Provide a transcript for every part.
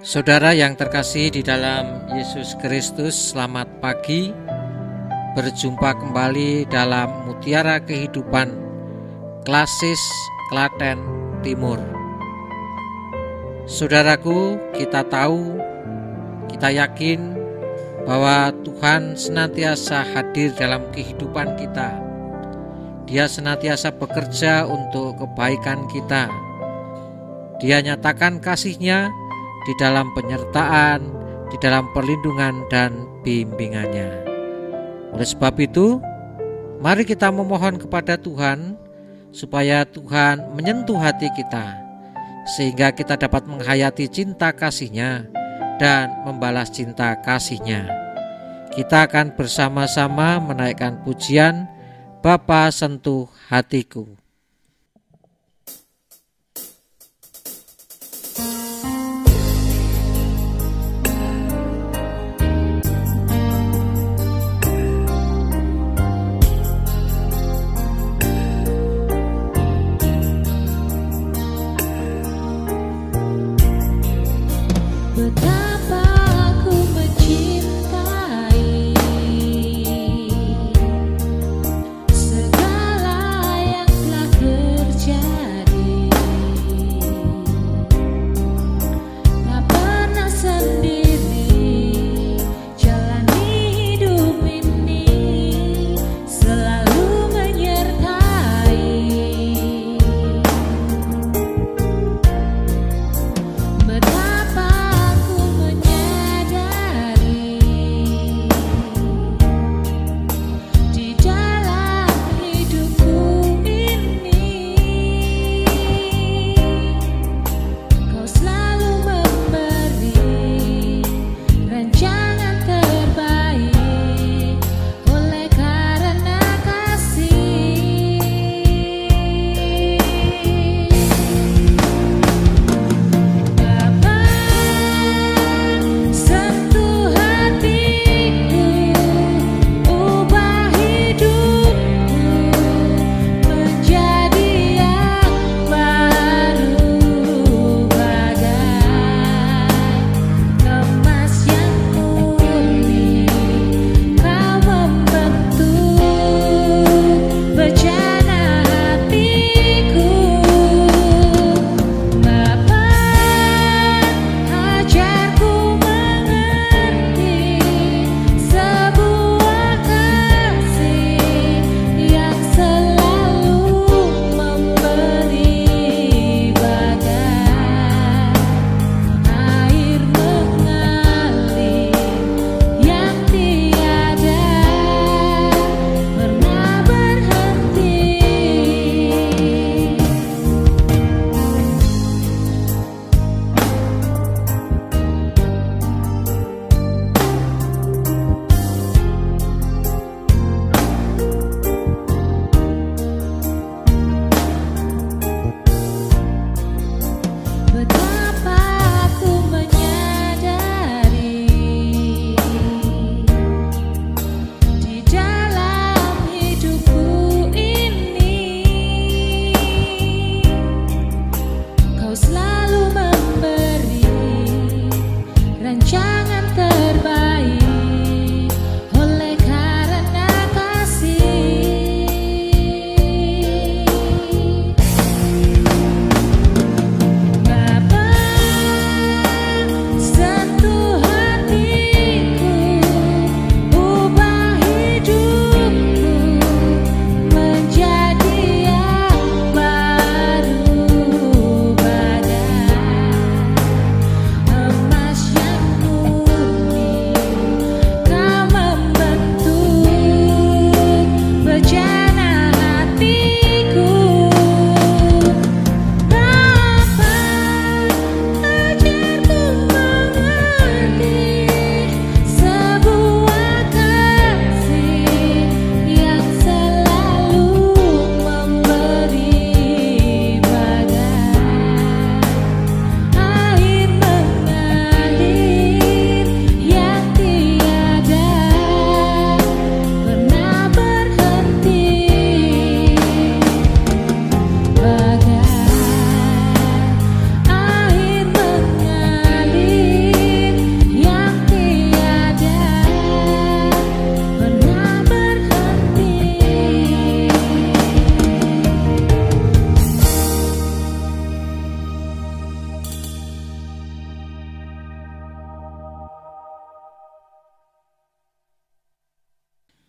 Saudara yang terkasih di dalam Yesus Kristus, selamat pagi. Berjumpa kembali dalam Mutiara Kehidupan Klasis Klaten Timur. Saudaraku, kita tahu, kita yakin bahwa Tuhan senantiasa hadir dalam kehidupan kita. Dia senantiasa bekerja untuk kebaikan kita. Dia nyatakan kasih-Nya di dalam penyertaan, di dalam perlindungan dan bimbingannya. Oleh sebab itu, mari kita memohon kepada Tuhan supaya Tuhan menyentuh hati kita, sehingga kita dapat menghayati cinta kasih-Nya dan membalas cinta kasih-Nya. Kita akan bersama-sama menaikkan pujian Bapa Sentuh Hatiku. Betapa aku mencintai segala yang telah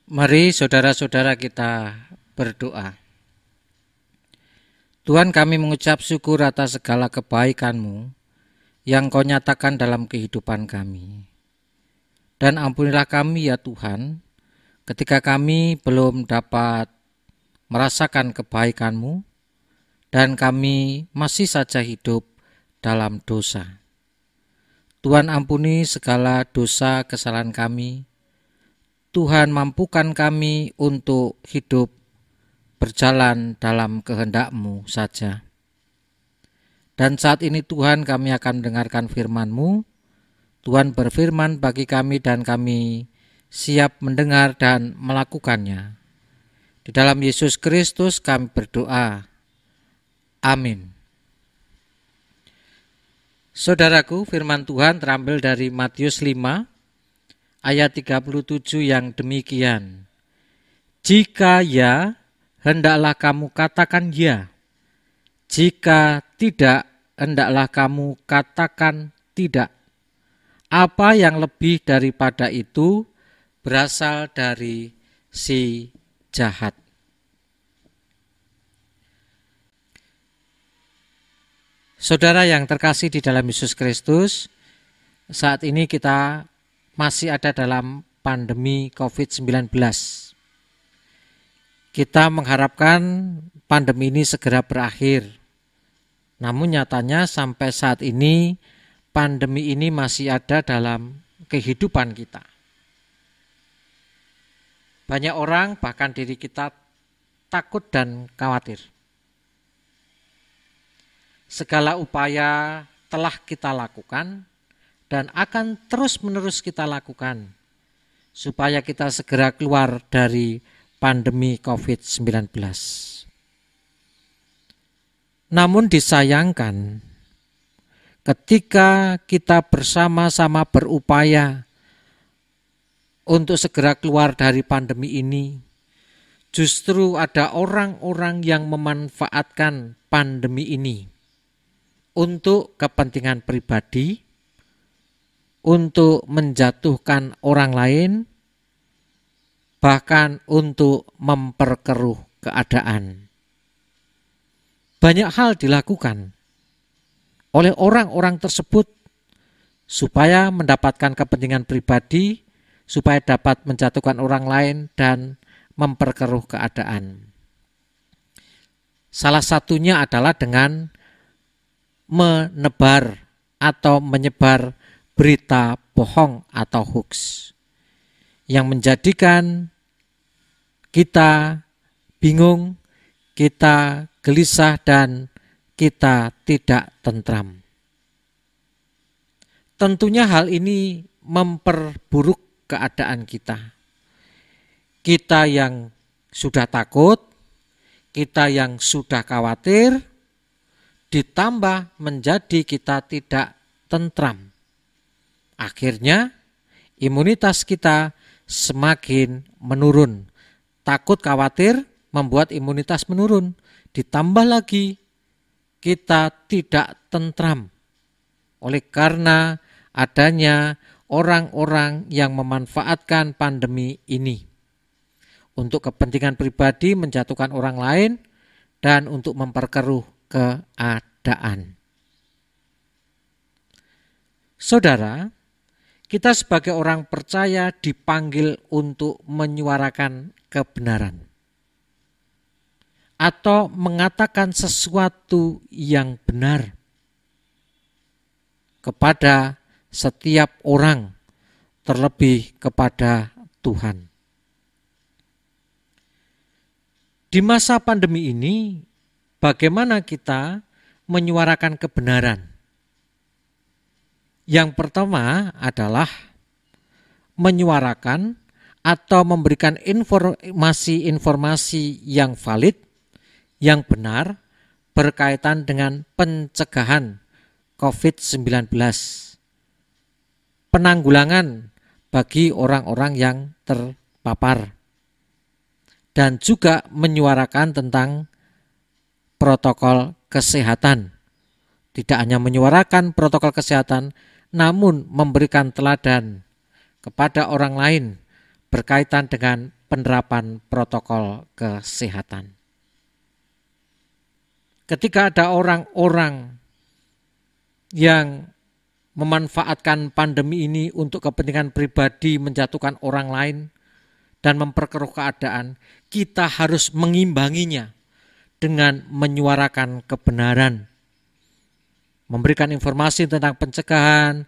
Mari saudara-saudara kita berdoa. Tuhan, kami mengucap syukur atas segala kebaikan-Mu yang Kau nyatakan dalam kehidupan kami. Dan ampunilah kami ya Tuhan, ketika kami belum dapat merasakan kebaikan-Mu dan kami masih saja hidup dalam dosa. Tuhan, ampuni segala dosa kesalahan kami. Tuhan, mampukan kami untuk hidup berjalan dalam kehendak-Mu saja. Dan saat ini Tuhan, kami akan mendengarkan firman-Mu. Tuhan berfirman bagi kami dan kami siap mendengar dan melakukannya. Di dalam Yesus Kristus kami berdoa. Amin. Saudaraku, firman Tuhan terambil dari Matius 5 ayat 37 yang demikian. Jika ya, hendaklah kamu katakan ya. Jika tidak, hendaklah kamu katakan tidak. Apa yang lebih daripada itu berasal dari si jahat. Saudara yang terkasih di dalam Yesus Kristus, saat ini kita masih ada dalam pandemi COVID-19. Kita mengharapkan pandemi ini segera berakhir. Namun nyatanya sampai saat ini pandemi ini masih ada dalam kehidupan kita. Banyak orang, bahkan diri kita, takut dan khawatir. Segala upaya telah kita lakukan dan akan terus-menerus kita lakukan supaya kita segera keluar dari pandemi COVID-19. Namun disayangkan, ketika kita bersama-sama berupaya untuk segera keluar dari pandemi ini, justru ada orang-orang yang memanfaatkan pandemi ini untuk kepentingan pribadi, untuk menjatuhkan orang lain, bahkan untuk memperkeruh keadaan. Banyak hal dilakukan oleh orang-orang tersebut supaya mendapatkan kepentingan pribadi, supaya dapat menjatuhkan orang lain dan memperkeruh keadaan. Salah satunya adalah dengan menebar atau menyebar berita bohong atau hoax yang menjadikan kita bingung, kita gelisah dan kita tidak tentram. Tentunya hal ini memperburuk keadaan kita. Kita yang sudah takut, kita yang sudah khawatir, ditambah menjadi kita tidak tentram. Akhirnya imunitas kita semakin menurun. Takut khawatir membuat imunitas menurun. Ditambah lagi kita tidak tentram. Oleh karena adanya orang-orang yang memanfaatkan pandemi ini untuk kepentingan pribadi, menjatuhkan orang lain, dan untuk memperkeruh keadaan. Saudara, kita sebagai orang percaya dipanggil untuk menyuarakan kebenaran atau mengatakan sesuatu yang benar kepada setiap orang, terlebih kepada Tuhan. Di masa pandemi ini, bagaimana kita menyuarakan kebenaran? Yang pertama adalah menyuarakan atau memberikan informasi-informasi yang valid, yang benar berkaitan dengan pencegahan COVID-19, penanggulangan bagi orang-orang yang terpapar, dan juga menyuarakan tentang protokol kesehatan. Tidak hanya menyuarakan protokol kesehatan, namun memberikan teladan kepada orang lain berkaitan dengan penerapan protokol kesehatan. Ketika ada orang-orang yang memanfaatkan pandemi ini untuk kepentingan pribadi, menjatuhkan orang lain dan memperkeruh keadaan, kita harus mengimbanginya dengan menyuarakan kebenaran, memberikan informasi tentang pencegahan,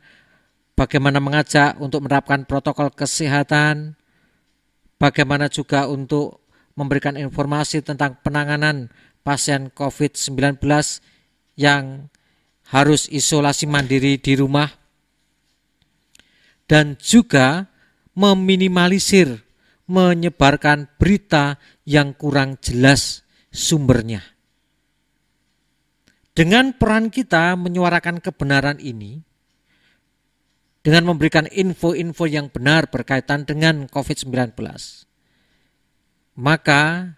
bagaimana mengajak untuk menerapkan protokol kesehatan, bagaimana juga untuk memberikan informasi tentang penanganan pasien COVID-19 yang harus isolasi mandiri di rumah, dan juga meminimalisir menyebarkan berita yang kurang jelas sumbernya. Dengan peran kita menyuarakan kebenaran ini, dengan memberikan info-info yang benar berkaitan dengan COVID-19, maka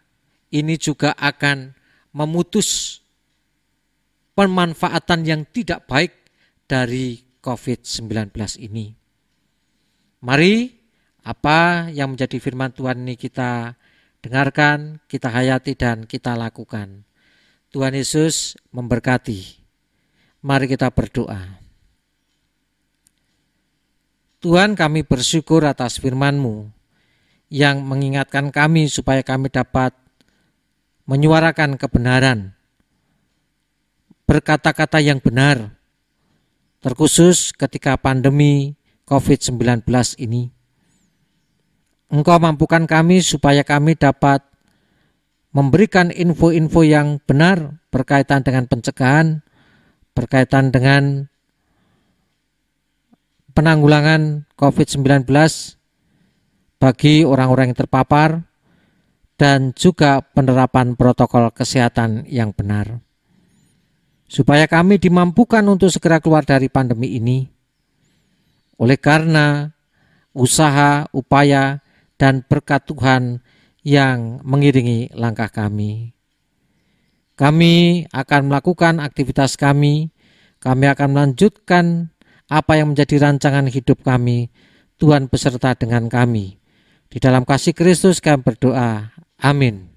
ini juga akan memutus pemanfaatan yang tidak baik dari COVID-19 ini. Mari apa yang menjadi firman Tuhan ini kita dengarkan, kita hayati dan kita lakukan. Tuhan Yesus memberkati. Mari kita berdoa. Tuhan, kami bersyukur atas firman-Mu yang mengingatkan kami supaya kami dapat menyuarakan kebenaran, berkata-kata yang benar, terkhusus ketika pandemi COVID-19 ini. Engkau mampukan kami supaya kami dapat memberikan info-info yang benar berkaitan dengan pencegahan, berkaitan dengan penanggulangan COVID-19 bagi orang-orang yang terpapar, dan juga penerapan protokol kesehatan yang benar. Supaya kami dimampukan untuk segera keluar dari pandemi ini. Oleh karena usaha, upaya, dan berkat Tuhan yang mengiringi langkah kami. Kami akan melakukan aktivitas kami akan melanjutkan apa yang menjadi rancangan hidup kami. Tuhan beserta dengan kami. Di dalam kasih Kristus kami berdoa. Amin.